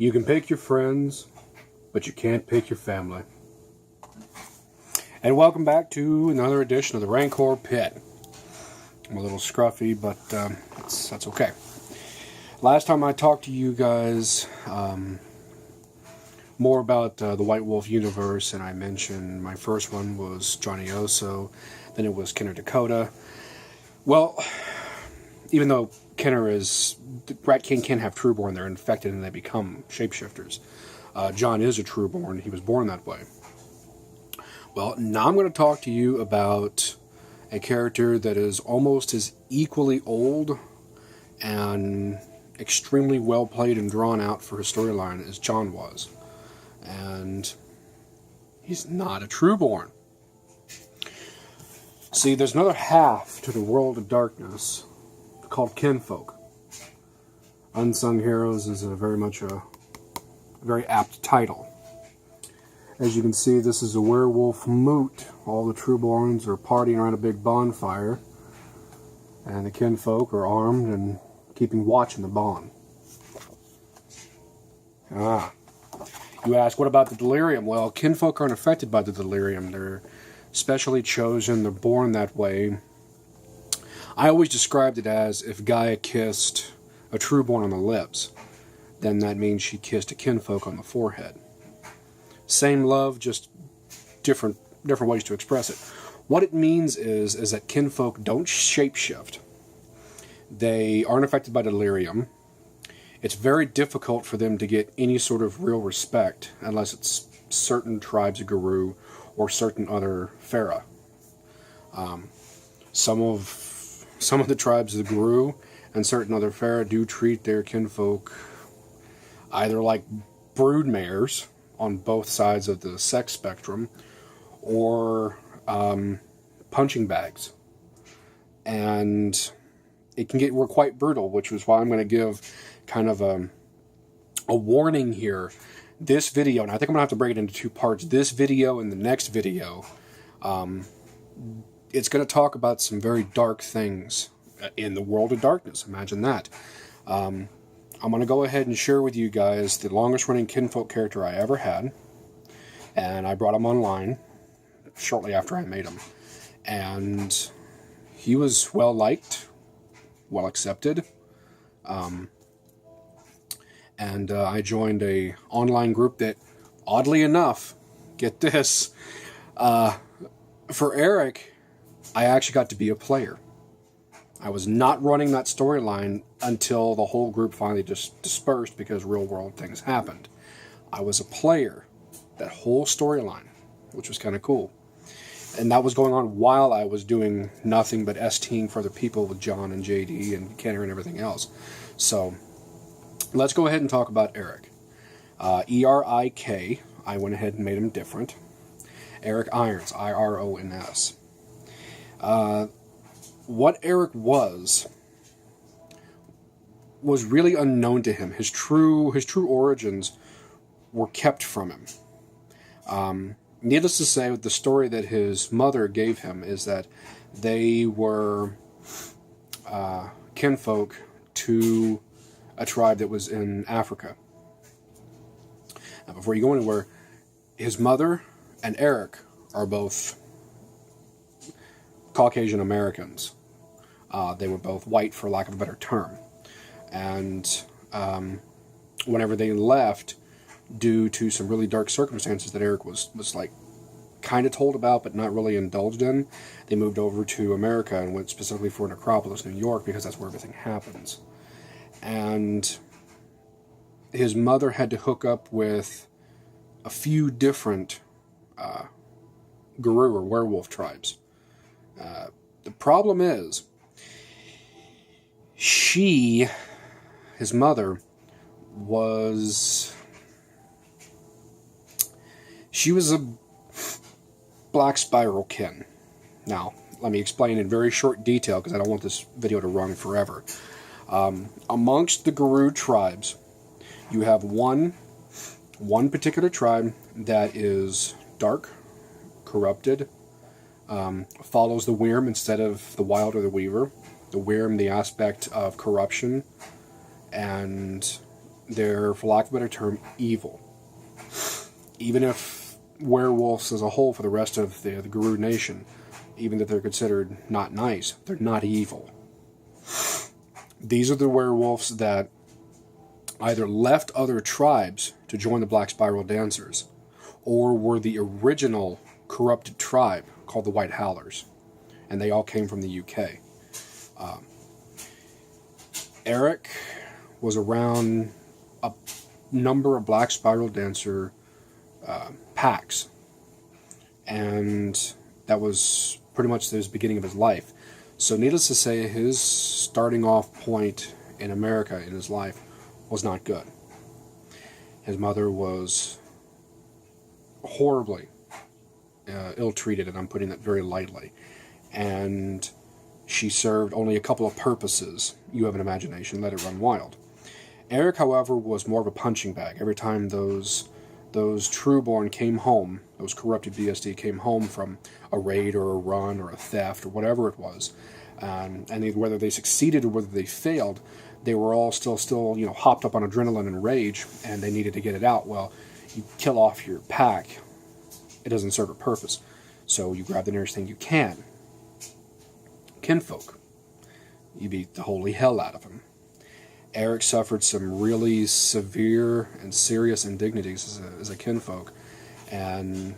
You can pick your friends, but you can't pick your family. And welcome back to another edition of the Rancor Pit. I'm a little scruffy, but that's okay. Last time I talked to you guys more about the White-Wolf universe, and I mentioned my first one was Johnny Oso, then it was Kenner Dakota. Well, even though Rat King can have Trueborn, they're infected and they become shapeshifters. John is a Trueborn, he was born that way. Well, now I'm going to talk to you about a character that is almost as equally old and extremely well played and drawn out for his storyline as John was. And he's not a Trueborn. See, there's another half to the world of darkness called Kinfolk. Unsung Heroes is a very apt title. As you can see, this is a werewolf moot. All the Trueborns are partying around a big bonfire, and the Kinfolk are armed and keeping watch in the barn. You ask, what about the delirium? Well, Kinfolk aren't affected by the delirium. They're specially chosen. They're born that way. I always described it as if Gaia kissed a Trueborn on the lips, then that means she kissed a Kinfolk on the forehead. Same love, just different ways to express it. What it means is that Kinfolk don't shapeshift. They aren't affected by delirium. It's very difficult for them to get any sort of real respect unless it's certain tribes of Garou or certain other Pharaoh. Some of the tribes of the Garou and certain other Pharaoh do treat their Kinfolk either like broodmares on both sides of the sex spectrum, or punching bags. And it can get quite brutal, which is why I'm going to give kind of a warning here. This video, and I think I'm going to have to break it into two parts, this video and the next video, it's going to talk about some very dark things in the world of darkness. Imagine that. I'm going to go ahead and share with you guys the longest running Kinfolk character I ever had. And I brought him online shortly after I made him. And he was well liked, well accepted. And I joined a online group that, oddly enough, get this, for Erik, I actually got to be a player. I was not running that storyline until the whole group finally just dispersed because real world things happened. I was a player that whole storyline, which was kind of cool. And that was going on while I was doing nothing but STing for other people with John and JD and Kenner and everything else. So let's go ahead and talk about Erik. Erik, I went ahead and made him different. Erik Irons, Irons. What Erik was really unknown to him. His true origins were kept from him. Needless to say, the story that his mother gave him is that they were kinfolk to a tribe that was in Africa. Now, before you go anywhere, his mother and Erik are both Caucasian Americans. They were both white, for lack of a better term. And whenever they left, due to some really dark circumstances that Erik was like kind of told about but not really indulged in, they moved over to America and went specifically for Necropolis, New York, because that's where everything happens. And his mother had to hook up with a few different Garou or werewolf tribes. The problem is, his mother, she was a black spiral kin. Now, let me explain in very short detail because I don't want this video to run forever. Amongst the Garou tribes, you have one particular tribe that is dark, corrupted, follows the Wyrm instead of the Wild or the Weaver. The Wyrm, the aspect of corruption, and they're, for lack of a better term, evil. Even if werewolves as a whole for the rest of the Garou Nation, even that they're considered not nice, they're not evil. These are the werewolves that either left other tribes to join the Black Spiral Dancers, or were the original corrupted tribe called the White Howlers, and they all came from the UK. Erik was around a number of Black Spiral Dancer packs, and that was pretty much the beginning of his life. So needless to say, his starting off point in America in his life was not good. His mother was horribly ill-treated, and I'm putting that very lightly. And she served only a couple of purposes. You have an imagination, let it run wild. Erik, however, was more of a punching bag. Every time those Trueborn came home, those corrupted BSD came home from a raid or a run or a theft or whatever it was, and whether they succeeded or whether they failed, they were all still hopped up on adrenaline and rage, and they needed to get it out. Well, you kill off your pack, it doesn't serve a purpose. So you grab the nearest thing you can. Kinfolk. You beat the holy hell out of him. Erik suffered some really severe and serious indignities as a kinfolk, and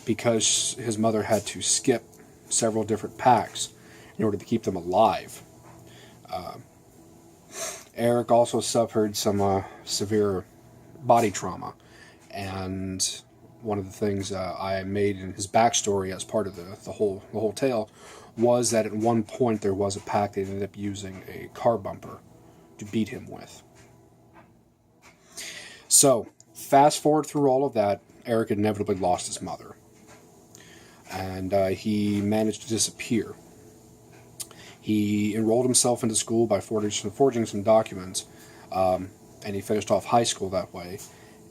because his mother had to skip several different packs in order to keep them alive. Erik also suffered some severe body trauma, and one of the things I made in his backstory as part of the whole tale was that at one point there was a pack that ended up using a car bumper to beat him with. So, fast forward through all of that, Erik inevitably lost his mother, and he managed to disappear. He enrolled himself into school by forging some documents, and he finished off high school that way.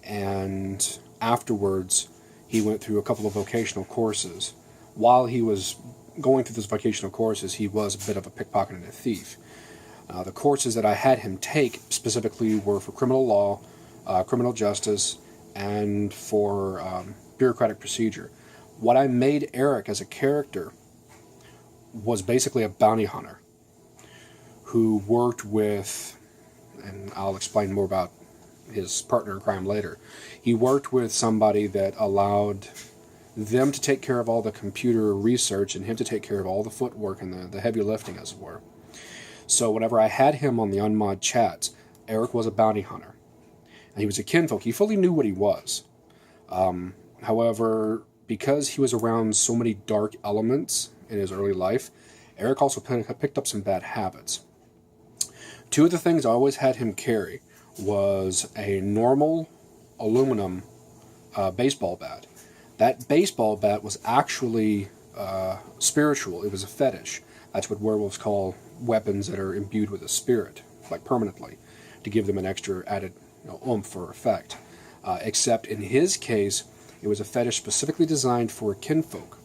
And afterwards, he went through a couple of vocational courses. While he was going through those vocational courses, he was a bit of a pickpocket and a thief. The courses that I had him take specifically were for criminal law, criminal justice, and for bureaucratic procedure. What I made Erik as a character was basically a bounty hunter who worked with, and I'll explain more about his partner in crime later, he worked with somebody that allowed them to take care of all the computer research and him to take care of all the footwork and the heavy lifting, as it were. So whenever I had him on the UnMod chats, Erik was a bounty hunter. And he was a kinfolk. He fully knew what he was. However, because he was around so many dark elements in his early life, Erik also picked up some bad habits. Two of the things I always had him carry was a normal aluminum baseball bat. That baseball bat was actually spiritual. It was a fetish. That's what werewolves call weapons that are imbued with a spirit, like permanently, to give them an extra added oomph or effect. Except in his case, it was a fetish specifically designed for kinfolk.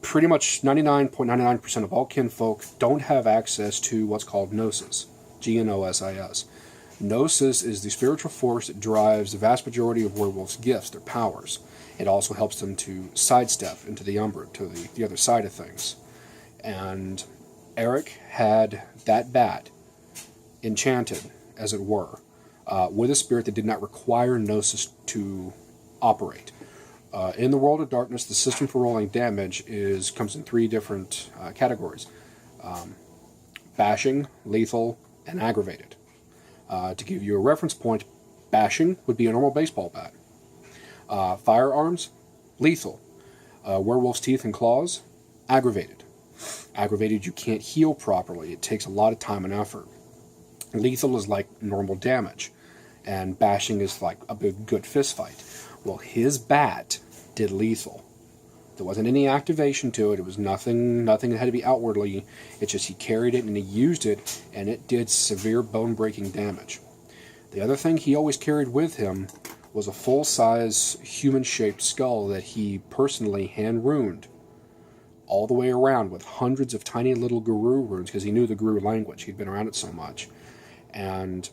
Pretty much 99.99% of all kinfolk don't have access to what's called gnosis, Gnosis. Gnosis is the spiritual force that drives the vast majority of werewolves' gifts, their powers. It also helps them to sidestep into the umbra, to the other side of things. And Erik had that bat enchanted, as it were, with a spirit that did not require gnosis to operate. In the world of darkness, the system for rolling damage comes in three different categories. Bashing, lethal, and aggravated. To give you a reference point, bashing would be a normal baseball bat. Firearms, lethal. Werewolf's teeth and claws, aggravated. Aggravated, you can't heal properly. It takes a lot of time and effort. Lethal is like normal damage, and bashing is like a big, good fist fight. Well, his bat did lethal. There wasn't any activation to it. It was nothing that had to be outwardly. It's just he carried it and he used it, and it did severe bone-breaking damage. The other thing he always carried with him was a full-size human-shaped skull that he personally hand-runed all the way around with hundreds of tiny little Garou runes, because he knew the Garou language. He'd been around it so much. And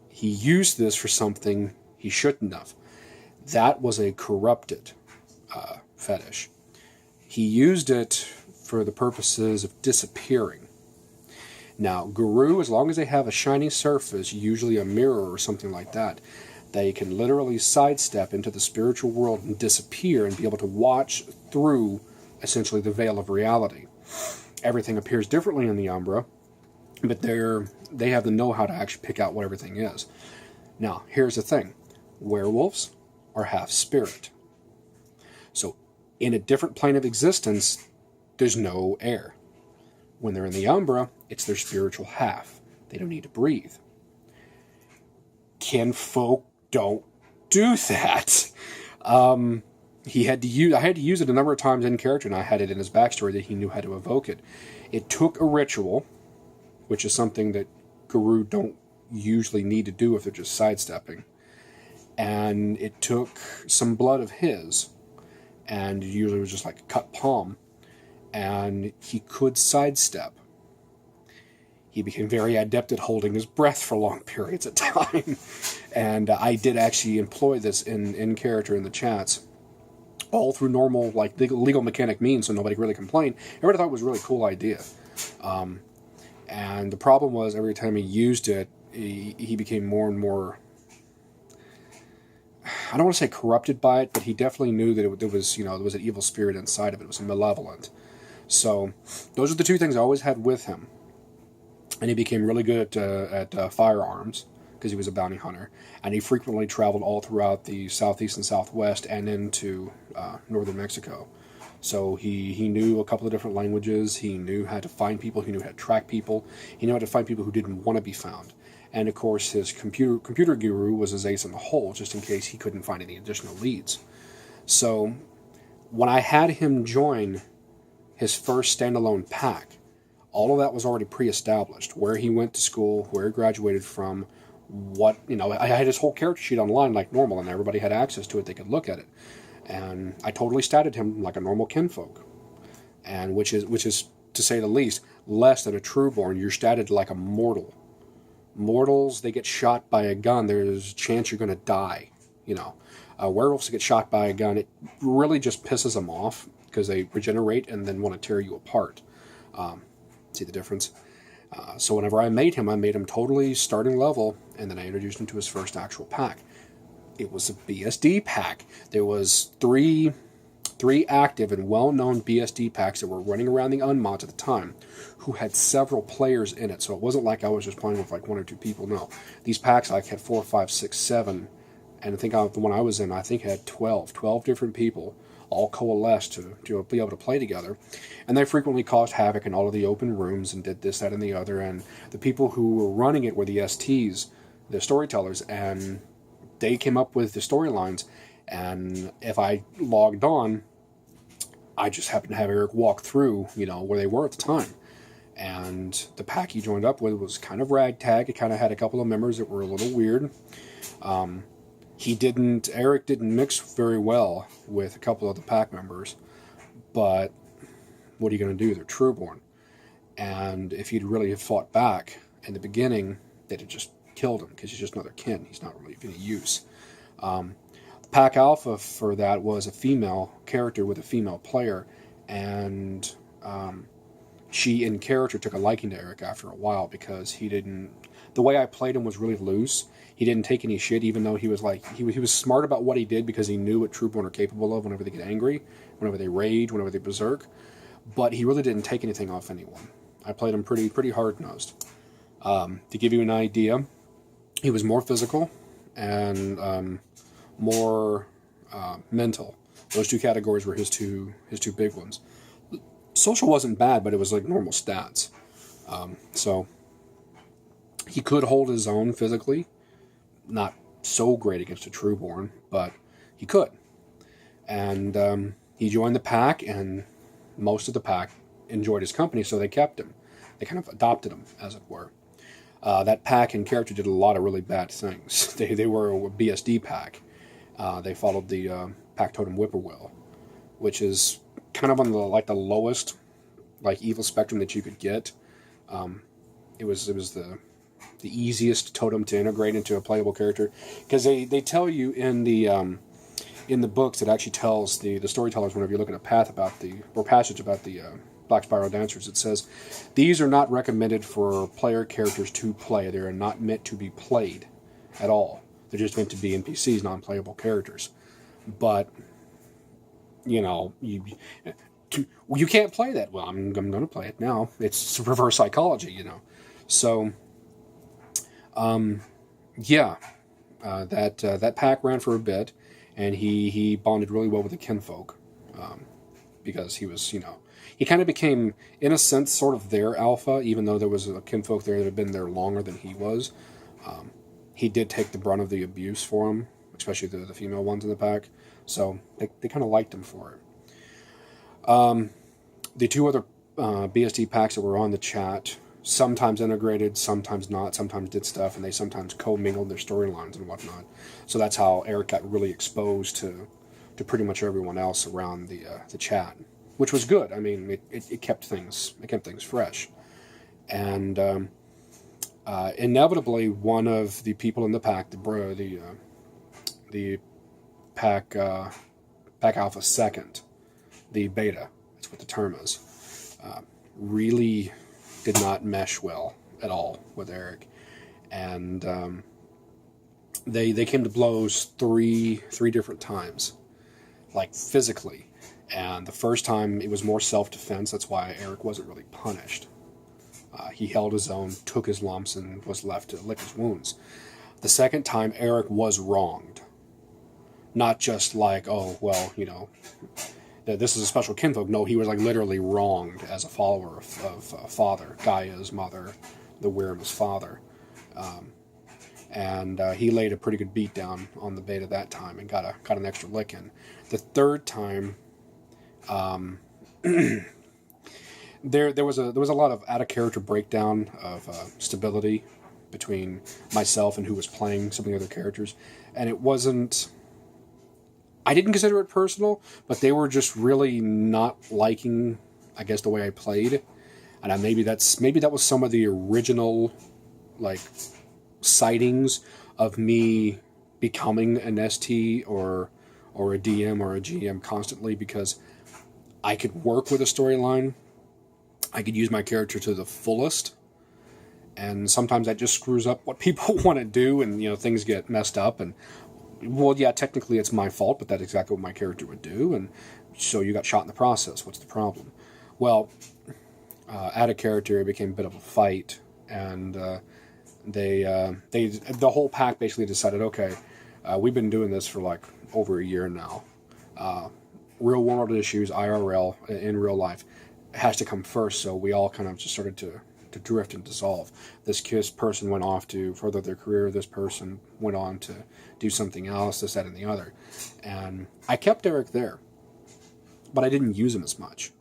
he used this for something he shouldn't have. That was a corrupted fetish. He used it for the purposes of disappearing. Now, Garou, as long as they have a shiny surface, usually a mirror or something like that, they can literally sidestep into the spiritual world and disappear and be able to watch through, essentially, the veil of reality. Everything appears differently in the Umbra, but they have the know-how to actually pick out what everything is. Now, here's the thing. Werewolves are half spirit. So, in a different plane of existence, there's no air. When they're in the Umbra, it's their spiritual half. They don't need to breathe. Kinfolk don't do that. I had to use it a number of times in character, and I had it in his backstory that he knew how to evoke it. It took a ritual, which is something that Garou don't usually need to do if they're just sidestepping. And it took some blood of his, and it usually was just like a cut palm, and he could sidestep. He became very adept at holding his breath for long periods of time. And I did actually employ this in character in the chats, all through normal, like, legal mechanic means, so nobody really complained. Everybody thought it was a really cool idea. And the problem was, every time he used it, he became more and more, I don't want to say corrupted by it, but he definitely knew that there was an evil spirit inside of it. It was malevolent. So those are the two things I always had with him. And he became really good at firearms, because he was a bounty hunter. And he frequently traveled all throughout the southeast and southwest and into northern Mexico. So he knew a couple of different languages. He knew how to find people. He knew how to track people. He knew how to find people who didn't want to be found. And, of course, his computer guru was his ace in the hole, just in case he couldn't find any additional leads. So when I had him join his first standalone pack, all of that was already pre-established. Where he went to school, where he graduated from, I had his whole character sheet online like normal, and everybody had access to it. They could look at it. And I totally statted him like a normal kinfolk. And which is, to say the least, less than a Trueborn. You're statted like a mortal. Mortals, they get shot by a gun. There's a chance you're going to die. Werewolves get shot by a gun. It really just pisses them off, because they regenerate and then want to tear you apart. See the difference? So whenever I made him totally starting level, and then I introduced him to his first actual pack. It was a BSD pack. There was three active and well-known BSD packs that were running around the UnMods at the time, who had several players in it. So it wasn't like I was just playing with like one or two people. No, these packs like had 4, 5, 6, 7, and I think the one I was in, I think had 12 different people, all coalesced to be able to play together. And they frequently caused havoc in all of the open rooms and did this, that, and the other. And the people who were running it were the STs, the storytellers, and they came up with the storylines. And if I logged on, I just happened to have Erik walk through, where they were at the time. And the pack he joined up with was kind of ragtag. It kind of had a couple of members that were a little weird. Erik didn't mix very well with a couple of the pack members, but what are you going to do? They're Trueborn. And if he'd really have fought back in the beginning, they'd have just killed him, because he's just another kin. He's not really of any use. Pack Alpha for that was a female character with a female player, and she in character took a liking to Erik after a while, because the way I played him was really loose. He didn't take any shit, even though he was smart about what he did, because he knew what Trueborn are capable of whenever they get angry, whenever they rage, whenever they berserk. But he really didn't take anything off anyone. I played him pretty hard-nosed. To give you an idea, he was more physical and more mental. Those two categories were his two big ones. Social wasn't bad, but it was like normal stats. So he could hold his own physically. Not so great against a Trueborn, but he could. And he joined the pack, and most of the pack enjoyed his company, so they kept him. They kind of adopted him, as it were. That pack in character did a lot of really bad things. They were a BSD pack. They followed the Pack Totem Whippoorwill, which is kind of on the lowest evil spectrum that you could get. It was the easiest totem to integrate into a playable character, because they tell you in the books, it actually tells the storytellers, whenever you look at a passage about the Black Spiral Dancers, it says these are not recommended for player characters to play. They are not meant to be played at all. They're just meant to be NPCs, non-playable characters. But you can't play that. Well, I'm going to play it now. It's reverse psychology, So, that pack ran for a bit, and he bonded really well with the Kinfolk, because he was, he kind of became, in a sense, sort of their alpha, even though there was a Kinfolk there that had been there longer than he was. He did take the brunt of the abuse for him, especially the female ones in the pack, so they kind of liked him for it. The two other BSD packs that were on the chat sometimes integrated, sometimes not, sometimes did stuff, and they sometimes co-mingled their storylines and whatnot. So that's how Erik got really exposed to pretty much everyone else around the chat, which was good. I mean, it kept things fresh, and inevitably one of the people in the pack, the pack alpha second, the beta, that's what the term is, really did not mesh well at all with Erik, and they came to blows three different times, like physically. And the first time it was more self-defense. That's why Erik wasn't really punished. He held his own, took his lumps, and was left to lick his wounds. The second time, Erik was wronged. Not just like, oh, well, this is a special kinfolk. No, he was like literally wronged as a follower of Father, Gaia's mother, the Wyrm's father. And he laid a pretty good beat down on the beta that time and got an extra lick in. The third time, there was a lot of out of character breakdown of stability between myself and who was playing some of the other characters, and it wasn't. I didn't consider it personal, but they were just really not liking, I guess, the way I played, and maybe that was some of the original, like, sightings of me becoming an ST or a DM or a GM constantly, because I could work with a storyline, I could use my character to the fullest, and sometimes that just screws up what people want to do, and things get messed up, and well, yeah, technically it's my fault, but that's exactly what my character would do, and so you got shot in the process. What's the problem? Well, out of character, it became a bit of a fight, and the whole pack basically decided, okay, we've been doing this for like over a year now. Real world issues, IRL, in real life, has to come first, so we all kind of just started to drift and dissolve. This person went off to further their career, this person went on to do something else, this, that, and the other. And I kept Erik there, but I didn't use him as much.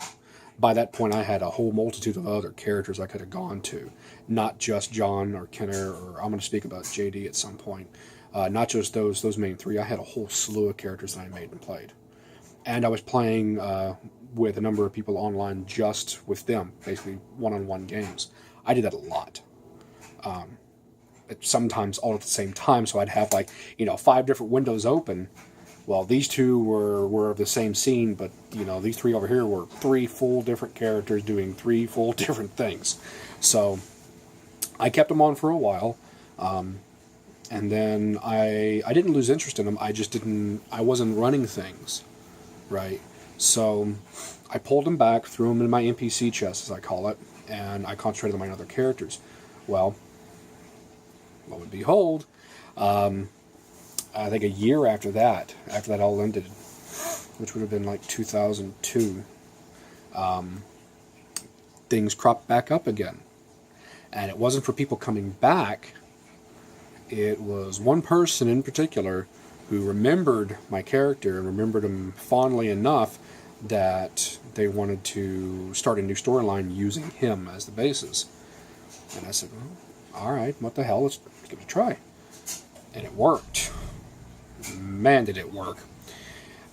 By that point, I had a whole multitude of other characters I could have gone to, not just John or Kenner, or I'm going to speak about JD at some point. Not just those main three. I had a whole slew of characters that I made and played. And I was playing with a number of people online just with them, basically one-on-one games. I did that a lot. Sometimes all at the same time, so I'd have 5 different windows open. Well, these two were of the same scene, but these 3 over here were 3 full different characters doing 3 full different things. So I kept them on for a while, and then I didn't lose interest in them. I wasn't running things, right? So I pulled them back, threw them in my NPC chest, as I call it, and I concentrated on my other characters. Well, lo and behold, I think a year after that all ended, which would have been like 2002, things cropped back up again. And it wasn't for people coming back. It was one person in particular who remembered my character and remembered him fondly enough that they wanted to start a new storyline using him as the basis. And I said, well, all right, what the hell, let's give it a try. And it worked. Man, did it work.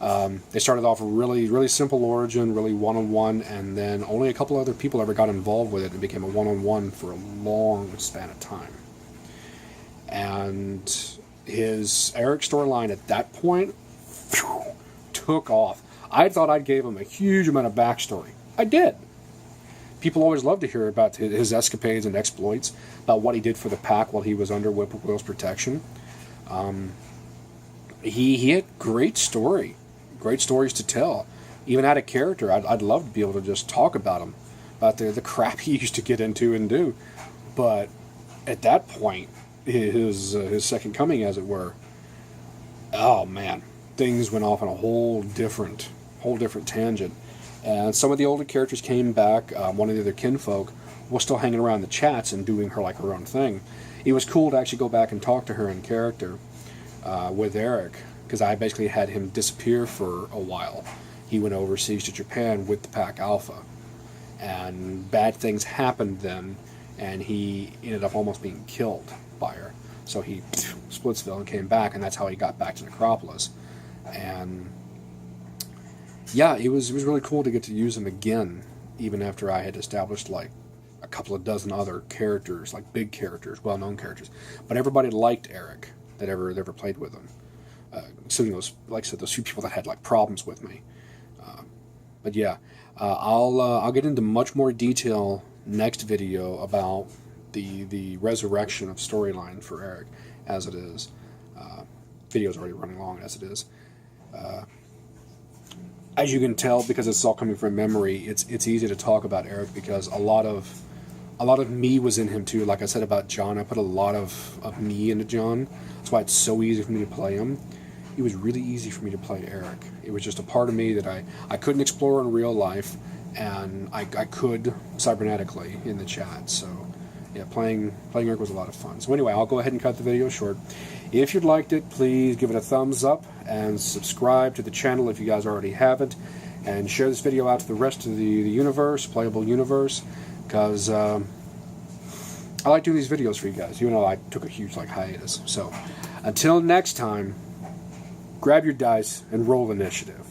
They started off a really, really simple origin, really one-on-one, and then only a couple other people ever got involved with it and became a one-on-one for a long span of time. And his Erik storyline at that point took off. I thought I gave him a huge amount of backstory. I did. People always love to hear about his escapades and exploits, about what he did for the pack while he was under Whip-Poor-Will's protection. He had great stories to tell. Even out of character, I'd love to be able to just talk about him, about the crap he used to get into and do. But at that point, his second coming, as it were, oh man, things went off on a whole different tangent. And some of the older characters came back. One of the other kinfolk was still hanging around the chats and doing her own thing. It was cool to actually go back and talk to her in character with Erik, because I basically had him disappear for a while. He went overseas to Japan with the Pack Alpha, and bad things happened then, and he ended up almost being killed by her. So he Splitsville and came back, and that's how he got back to Necropolis. And yeah, it was really cool to get to use him again, even after I had established like a couple of dozen other characters, like big characters, well-known characters. But everybody liked Erik that ever played with him, including those, like I said, those few people that had like problems with me. But yeah, I'll get into much more detail next video about the resurrection of storyline for Erik as it is. Video's already running long as it is. As you can tell, because it's all coming from memory, it's easy to talk about Erik because a lot of me was in him too. Like I said about John, I put a lot of me into John. That's why it's so easy for me to play him. It was really easy for me to play Erik. It was just a part of me that I couldn't explore in real life, and I could cybernetically in the chat. So yeah, playing Erik was a lot of fun. So anyway, I'll go ahead and cut the video short. If you liked it, please give it a thumbs up and subscribe to the channel if you guys already haven't, and share this video out to the rest of the universe, playable universe, because I like doing these videos for you guys, even though I took a huge hiatus. So until next time, grab your dice and roll initiative.